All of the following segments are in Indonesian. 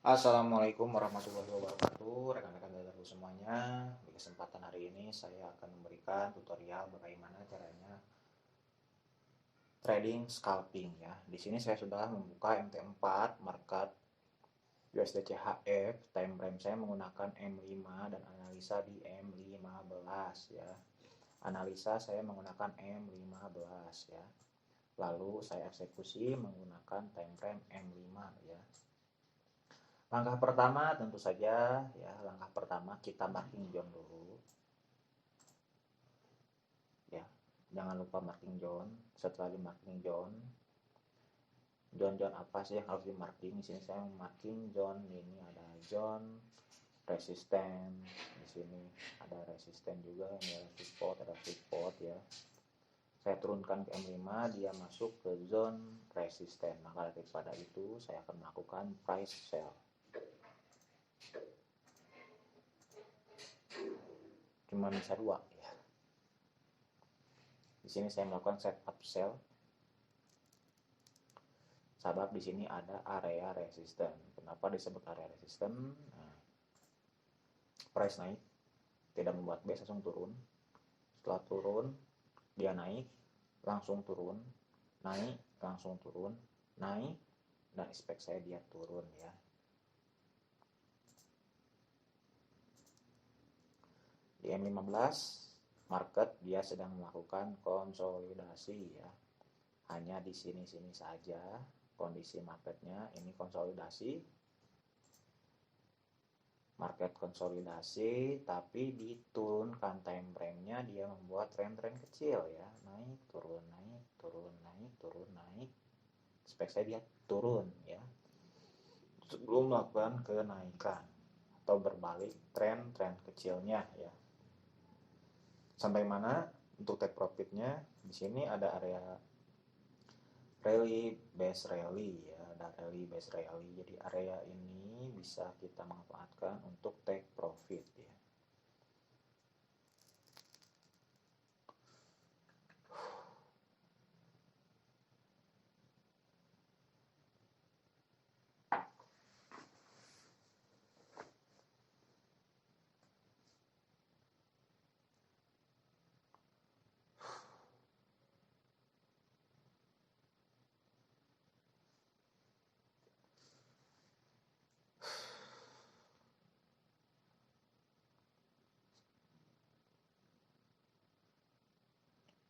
Assalamualaikum warahmatullahi wabarakatuh, rekan-rekan traderku semuanya. Di kesempatan hari ini saya akan memberikan tutorial bagaimana caranya trading scalping ya. Di sini saya sudah membuka MT4 market USD CHF, time frame saya menggunakan M5 dan analisa di M15 ya. Analisa saya menggunakan M15 ya. Lalu saya eksekusi menggunakan time frame M5 ya. Langkah pertama tentu saja ya, langkah pertama kita marking zone dulu. Ya, jangan lupa marking zone. Setelah di marking zone, zone apa sih yang harus di marking? Di sini saya marking zone, ini ada zone resisten, di sini ada resisten juga, ini ada support ya. Saya turunkan ke M5, dia masuk ke zone resisten. Maka daripada itu saya akan melakukan price sell. Cuma bisa dua ya. Di sini saya melakukan setup sell. Sebab di sini ada area resisten. Kenapa disebut area resisten? Nah, price naik, tidak membuat base, langsung turun. Setelah turun, dia naik, langsung turun, naik, langsung turun, naik, dan expect saya dia turun ya. Di M15 market dia sedang melakukan konsolidasi ya. Hanya di sini-sini saja kondisi marketnya, ini konsolidasi. Market konsolidasi tapi diturunkan time frame-nya, dia membuat tren-tren kecil ya, naik turun naik turun naik turun naik. Spek saya dia turun ya sebelum melakukan kenaikan atau berbalik tren kecilnya ya. Sampai mana untuk take profitnya? Di sini ada area rally base rally ya, ada rally base rally. Jadi area ini bisa kita manfaatkan untuk take profit ya.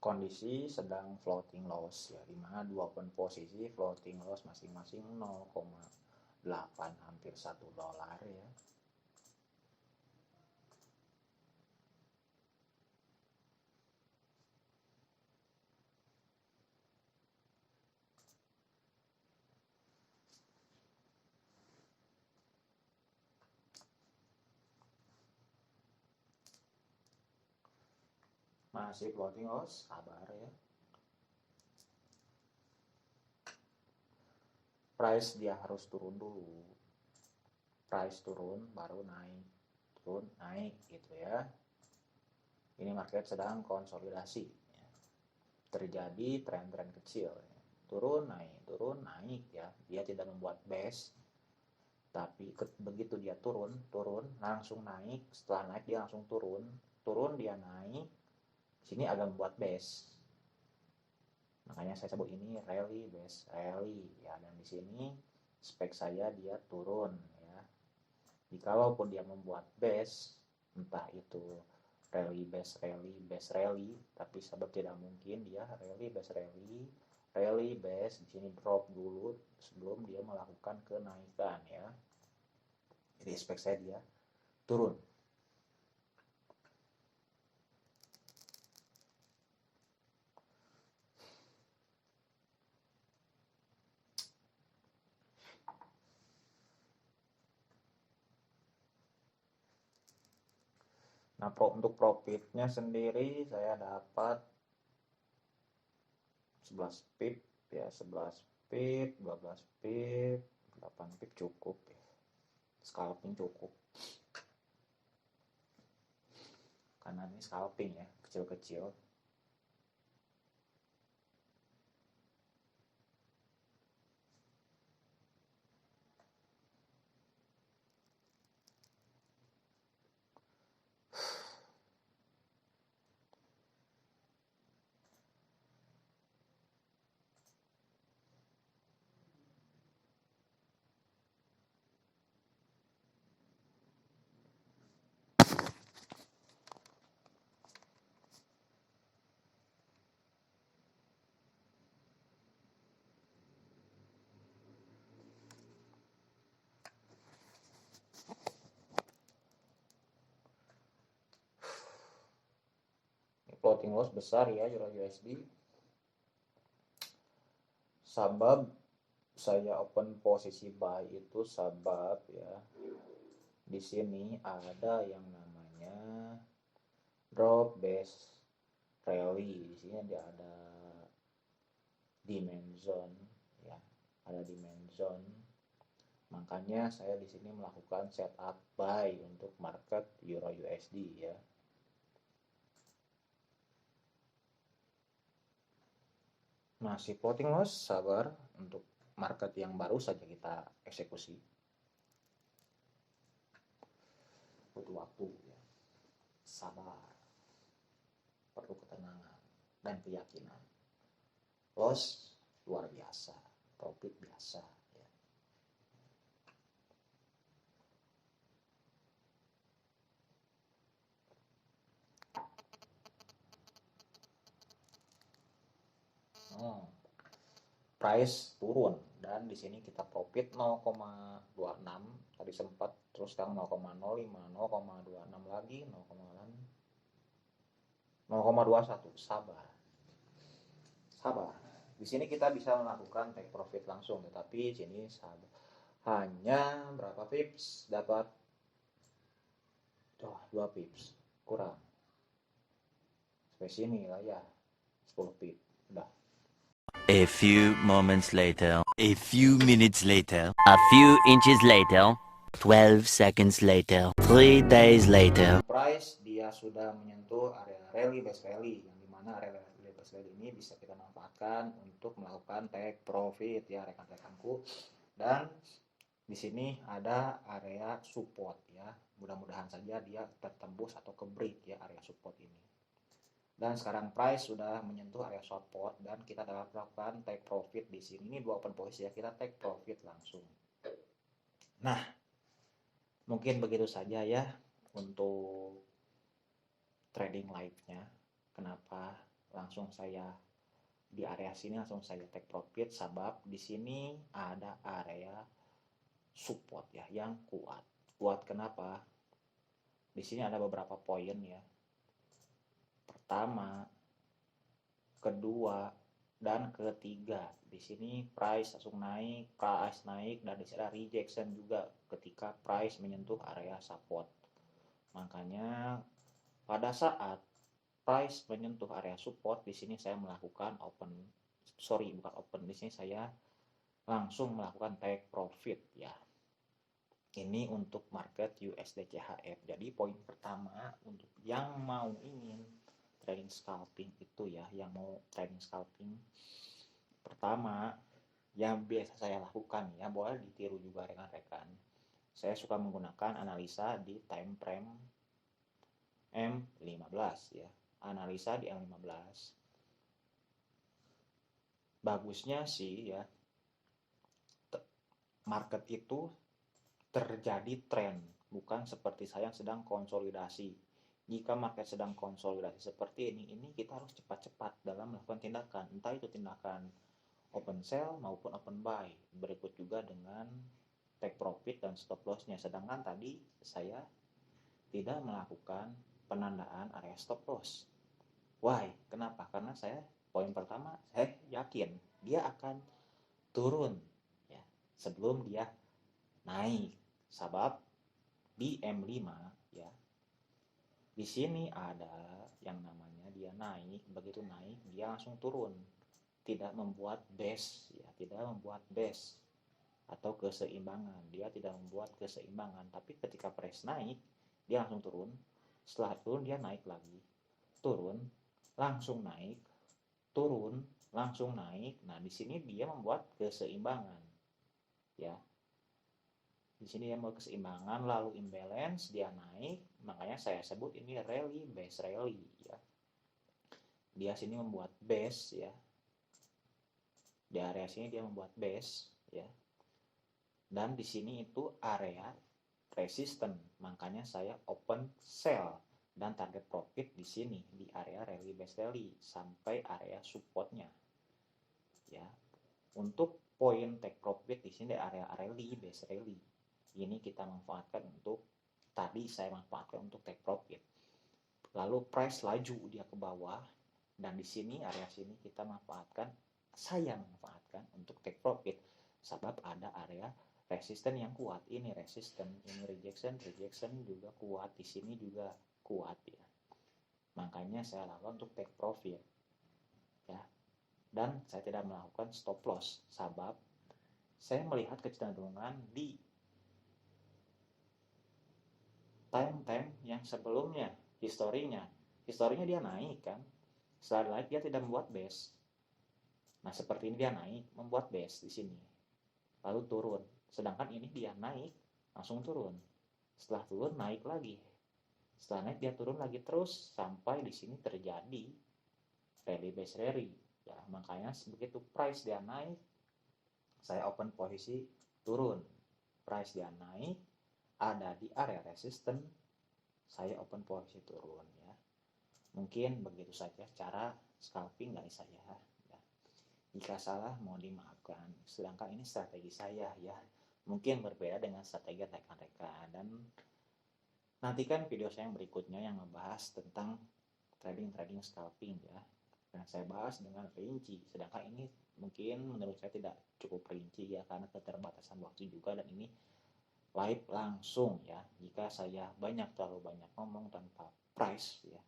Kondisi sedang floating loss ya, dimana dua posisi floating loss masing-masing 0,8 hampir $1 ya. Masih floating loss, sabar ya. Price dia harus turun dulu, price turun baru naik, turun naik gitu ya. Ini market sedang konsolidasi ya. Terjadi tren-tren kecil ya. Turun naik ya, dia tidak membuat base. Tapi begitu dia turun langsung naik, setelah naik dia langsung turun dia naik. Sini agak membuat base. Makanya saya sebut ini rally base rally ya, dan di sini spek saya dia turun ya. Jikalau dia membuat base, entah itu rally base rally, tapi sebab tidak mungkin dia rally base di sini drop dulu sebelum dia melakukan kenaikan ya. Jadi spek saya dia turun. Nah, untuk profitnya sendiri saya dapat 11 pip ya, 11 pip, 12 pip, 8 pip cukup ya. Scalping cukup. Karena ini scalping ya, kecil-kecil. floating loss besar ya Euro USD. Sabab saya open posisi buy itu sabab ya. Di sini ada yang namanya drop base rally. Di sini ada demand zone ya. Ada demand zone. Makanya saya di sini melakukan setup buy untuk market Euro USD ya. Masih floating loss, sabar untuk market yang baru saja kita eksekusi. Butuh waktu ya. Sabar. Perlu ketenangan dan keyakinan. Loss luar biasa, profit biasa ya. Price turun dan di sini kita profit 0,26 tadi sempat, terus sekarang 0,05, 0,26 lagi, 0,21. Sabar. Di sini kita bisa melakukan take profit langsung, tetapi di sini sabar. Hanya berapa pips dapat? 2 pips kurang. Sampai sini lah ya, 10 pips udah. A few moments later, a few minutes later, a few inches later, 12 seconds later, 3 days later. Price dia sudah menyentuh area rally base rally, yang dimana area rally base rally ini bisa kita manfaatkan untuk melakukan take profit ya rekan-rekanku. Dan di sini ada area support ya. Mudah-mudahan saja dia tertembus atau ke break ya area support ini. Dan sekarang price sudah menyentuh area support dan kita dapat melakukan take profit di sini. Ini 2 open posisi ya, kita take profit langsung. Nah, mungkin begitu saja ya untuk trading live-nya. Kenapa langsung saya di area sini langsung saya take profit, sebab di sini ada area support ya yang kuat. Kuat kenapa? Di sini ada beberapa poin ya. Pertama, kedua, dan ketiga. Di sini price langsung naik, dan di sini ada rejection juga ketika price menyentuh area support. Makanya pada saat price menyentuh area support, di sini saya melakukan di sini saya langsung melakukan take profit ya. Ini untuk market USD CHF. Jadi poin pertama untuk yang mau ingin trading scalping itu ya, yang mau trading scalping, pertama yang biasa saya lakukan ya, boleh ditiru juga rekan-rekan. Saya suka menggunakan analisa di time frame M15 ya. Analisa di M15. Bagusnya sih ya, market itu terjadi tren, bukan seperti saya yang sedang konsolidasi. Jika market sedang konsolidasi seperti ini kita harus cepat-cepat dalam melakukan tindakan, entah itu tindakan open sell maupun open buy. Berikut juga dengan take profit dan stop lossnya. Sedangkan tadi saya tidak melakukan penandaan area stop loss. Why? Kenapa? Karena saya poin pertama, saya yakin dia akan turun ya sebelum dia naik. Sebab di M5 ya, di sini ada yang namanya dia naik, begitu naik dia langsung turun, tidak membuat base ya, tidak membuat base atau keseimbangan, dia tidak membuat keseimbangan. Tapi ketika price naik dia langsung turun, setelah turun dia naik lagi, turun langsung naik, turun langsung naik. Nah di sini dia membuat keseimbangan ya. Di sini dia mau keseimbangan, lalu imbalance dia naik, makanya saya sebut ini rally base rally ya. Dia sini membuat base ya, di area sini dia membuat base ya, dan di sini itu area resisten, makanya saya open sell dan target profit di sini di area rally base rally sampai area supportnya ya. Untuk poin take profit di sini di area rally base rally ini kita manfaatkan untuk, tadi saya manfaatkan untuk take profit. lalu price laju dia ke bawah, dan di sini area sini saya manfaatkan untuk take profit, sebab ada area resisten yang kuat. Ini resisten, ini rejection juga kuat, di sini juga kuat ya. Makanya saya lakukan untuk take profit ya. Dan saya tidak melakukan stop loss, sebab saya melihat kecenderungan di time yang sebelumnya, historinya dia naik kan. Setelah naik dia tidak membuat base. Nah, seperti ini dia naik, membuat base di sini. Lalu turun. Sedangkan ini dia naik, langsung turun. Setelah turun naik lagi. Setelah naik dia turun lagi terus sampai di sini terjadi rally base rally. Ya, makanya begitu price dia naik, saya open posisi turun. Price dia naik, ada di area resisten, saya open posisi turun ya. Mungkin begitu saja cara scalping dari saya ya. Jika salah mau dimaafkan. Sedangkan ini strategi saya ya. Mungkin berbeda dengan strategi rekan-rekan, dan nantikan video saya yang berikutnya yang membahas tentang trading scalping ya. Dan saya bahas dengan rinci. Sedangkan ini mungkin menurut saya tidak cukup rinci ya, karena keterbatasan waktu juga, dan ini live langsung ya. Jika saya terlalu banyak ngomong tanpa price ya,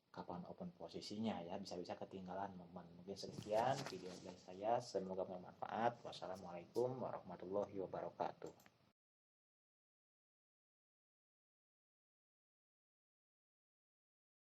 kapan open posisinya ya, bisa-bisa ketinggalan momen. Mungkin sekian video dari saya, semoga bermanfaat. Wassalamualaikum warahmatullahi wabarakatuh.